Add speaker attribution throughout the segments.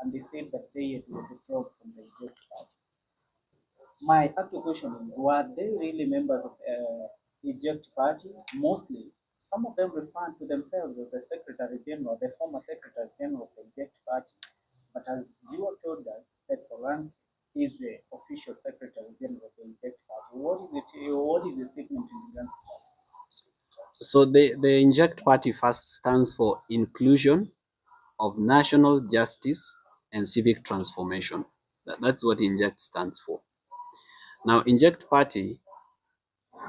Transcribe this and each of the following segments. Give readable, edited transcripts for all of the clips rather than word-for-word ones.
Speaker 1: and they said that they will withdraw from the Eject Party. My actual question is, were they really members of Eject Party? Mostly, some of them refer to themselves as the Secretary General, the former Secretary General of the Eject Party. But as you have told us, that Solan is the official Secretary General of the Eject Party. What is it? What is the statement in regards to that?
Speaker 2: So the Inject Party first stands for Inclusion of National Justice and Civic Transformation. That's what Inject stands for. Now, Inject Party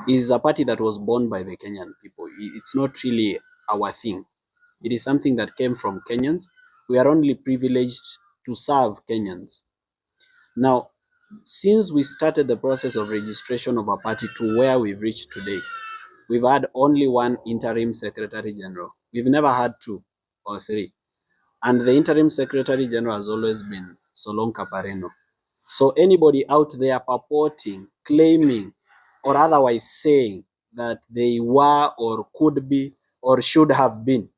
Speaker 2: is a party that was born by the Kenyan people. It's not really our thing. It is something that came from Kenyans. We are only privileged to serve Kenyans. Now, since we started the process of registration of a party to where we've reached today, we've had only one interim secretary general. We've never had two or three. And the interim secretary general has always been Solonka Pareno. So anybody out there purporting, claiming, or otherwise saying that they were or could be or should have been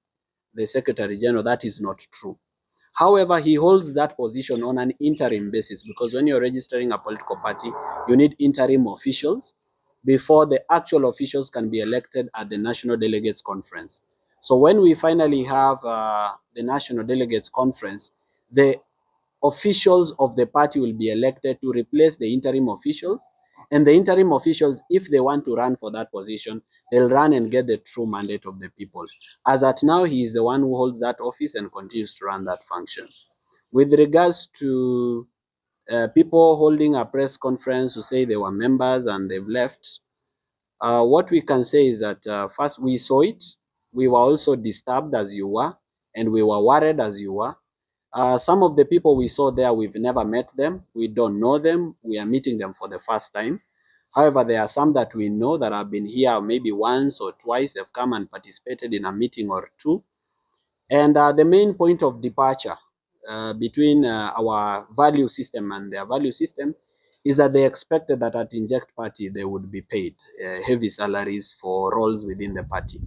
Speaker 2: the secretary general, that is not true. However, he holds that position on an interim basis, because when you're registering a political party, you need interim officials before the actual officials can be elected at the National Delegates Conference. So when we finally have the National Delegates Conference, the officials of the party will be elected to replace the interim officials. And the interim officials, if they want to run for that position, they'll run and get the true mandate of the people. As at now, he is the one who holds that office and continues to run that function. With regards to people holding a press conference to say they were members and they've left, what we can say is that first, we saw it. We were also disturbed as you were, and we were worried as you were. Some of the people we saw there, we've never met them. We don't know them. We are meeting them for the first time. However, there are some that we know that have been here maybe once or twice. They've come and participated in a meeting or two. And the main point of departure between our value system and their value system is that they expected that at Inject Party they would be paid heavy salaries for roles within the party.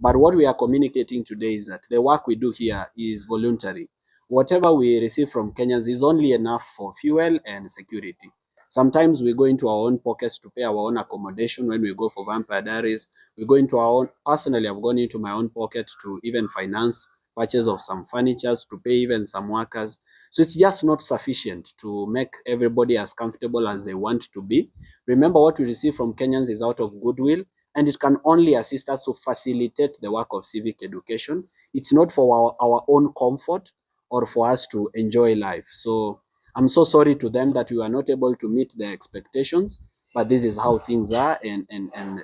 Speaker 2: But what we are communicating today is that the work we do here is voluntary. Whatever we receive from Kenyans is only enough for fuel and security. Sometimes we go into our own pockets to pay our own accommodation when we go for Vampire Diaries. We go into our own, personally, I've gone into my own pocket to even finance purchase of some furnitures, to pay even some workers. So it's just not sufficient to make everybody as comfortable as they want to be. Remember, what we receive from Kenyans is out of goodwill, and it can only assist us to facilitate the work of civic education. It's not for our own comfort or for us to enjoy life. So I'm so sorry to them that we were not able to meet their expectations, but this is how things are, and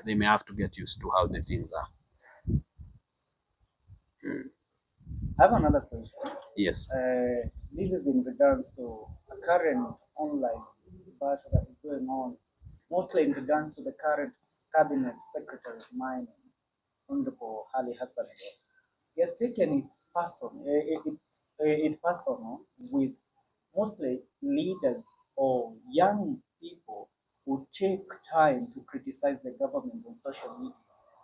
Speaker 2: they may have to get used to how the things are.
Speaker 1: I have another question.
Speaker 2: Yes.
Speaker 1: This is in regards to a current online battle that is going on, mostly in regards to the current cabinet secretary of mining, Honorable Hassan. He has taken it personal with mostly leaders or young people who take time to criticize the government on social media,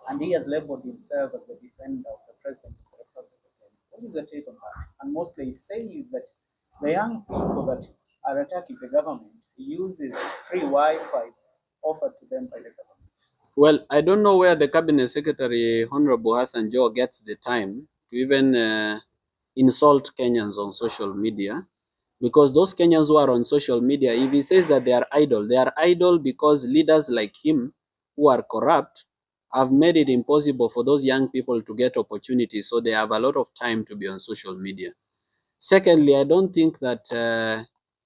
Speaker 1: and he has labeled himself as the defender of the president of the Republic of Kenya. What is your take on that? And mostly he says that the young people that are attacking the government uses free Wi-Fi offered to them by the government.
Speaker 2: Well, I don't know where the cabinet secretary, Honorable Hassan Joho, gets the time to even insult Kenyans on social media, because those Kenyans who are on social media, if he says that they are idle because leaders like him who are corrupt have made it impossible for those young people to get opportunities, so they have a lot of time to be on social media. Secondly, I don't think that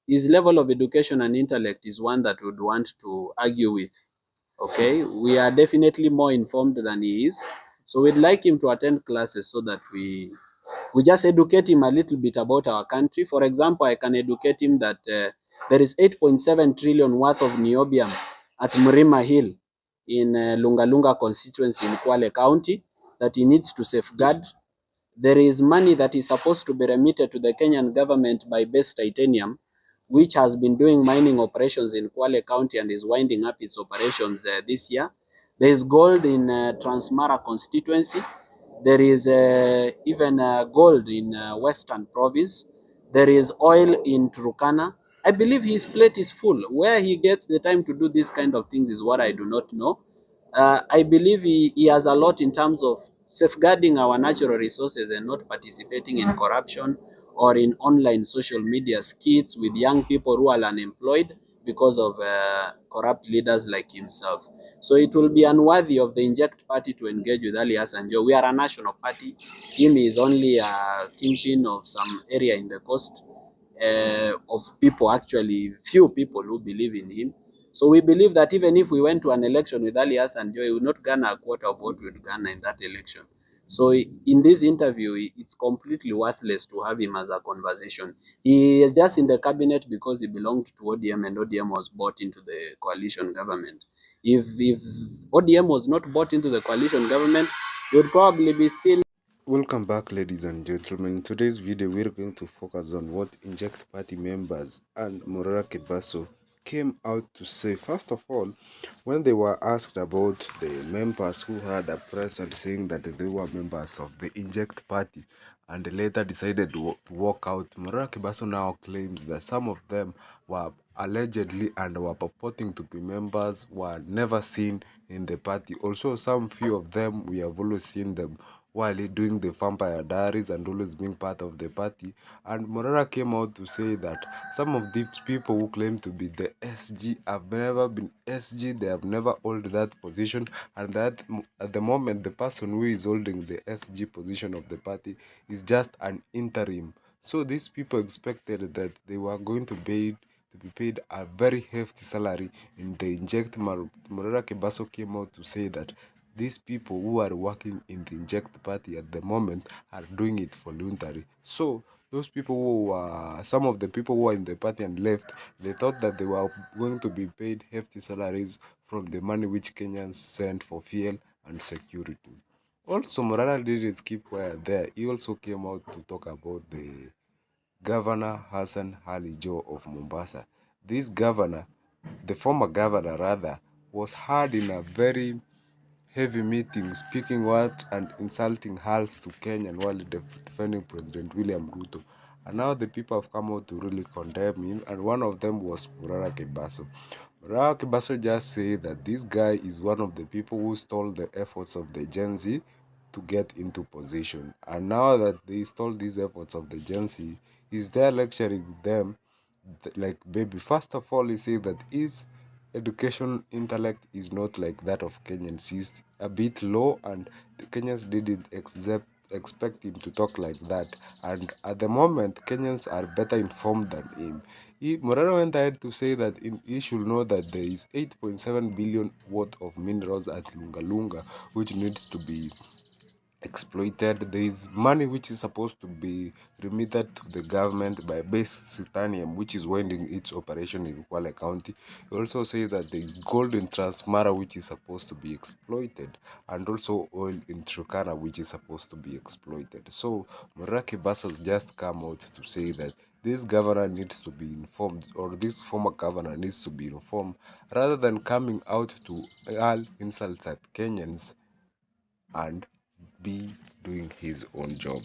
Speaker 2: his level of education and intellect is one that would want to argue with. Okay, we are definitely more informed than he is, so we'd like him to attend classes so that we just educate him a little bit about our country. For example, I can educate him that there is 8.7 trillion worth of niobium at Mrima Hill in Lungalunga constituency in Kwale County that he needs to safeguard. There is money that is supposed to be remitted to the Kenyan government by Base Titanium, which has been doing mining operations in Kwale County and is winding up its operations this year. There is gold in Transmara constituency. There is even gold in Western Province. There is oil in Turkana. I believe his plate is full. Where he gets the time to do this kind of things is what I do not know. I believe he has a lot in terms of safeguarding our natural resources and not participating in corruption or in online social media skits with young people who are unemployed because of corrupt leaders like himself. So it will be unworthy of the Inject Party to engage with Ali Hassan Joho. We are a national party. Him is only a kingpin of some area in the coast of people, actually, few people who believe in him. So we believe that even if we went to an election with Ali Hassan Joho, he would not garner a quarter of what we would garner in that election. So in this interview, it's completely worthless to have him as a conversation. He is just in the cabinet because he belonged to ODM and ODM was bought into the coalition government. If ODM was not bought into the coalition government, he would probably be still.
Speaker 3: Welcome back, ladies and gentlemen. In today's video, we're going to focus on what Inject Party members and Morara Kebaso came out to say. First of all, when they were asked about the members who had a press and saying that they were members of the Inject Party and later decided to walk out, Morara Kebaso now claims that some of them were allegedly and were purporting to be members were never seen in the party. Also, some few of them, we have always seen them while doing the Vampire Diaries and always being part of the party. And Morara came out to say that some of these people who claim to be the SG have never been SG, they have never held that position, and that at the moment the person who is holding the SG position of the party is just an interim. So these people expected that they were going to be paid a very hefty salary in the Inject. Morara Kebaso came out to say that these people who are working in the Inject Party at the moment are doing it voluntarily. So those people who are, some of the people who are in the party and left, they thought that they were going to be paid hefty salaries from the money which Kenyans sent for fuel and security. Also, Morara didn't keep quiet there. He also came out to talk about the Governor Hassan Ali Joho of Mombasa. This governor, the former governor rather, was heard in a very heavy meeting speaking what and insulting hurls to Kenyan while defending President William Ruto. And now the people have come out to really condemn him, and one of them was Murara Kebaso. Murara Kebaso just said that this guy is one of the people who stole the efforts of the Gen Z to get into position. And now that they stole these efforts of the Gen Z, he's there lecturing them like baby. First of all, he said that his education intellect is not like that of Kenyans. He's a bit low, and the Kenyans didn't expect him to talk like that. And at the moment, Kenyans are better informed than him. Moreno went ahead to say that he should know that there is 8.7 billion worth of minerals at Lunga Lunga, which needs to be exploited. There is money which is supposed to be remitted to the government by base titanium, which is winding its operation in Kwale County. He also says that there is gold in Transmara, which is supposed to be exploited, and also oil in Turkana, which is supposed to be exploited. So Moraki Basas just come out to say that this governor needs to be informed, or this former governor needs to be informed, rather than coming out to all insults at Kenyans and be doing his own job.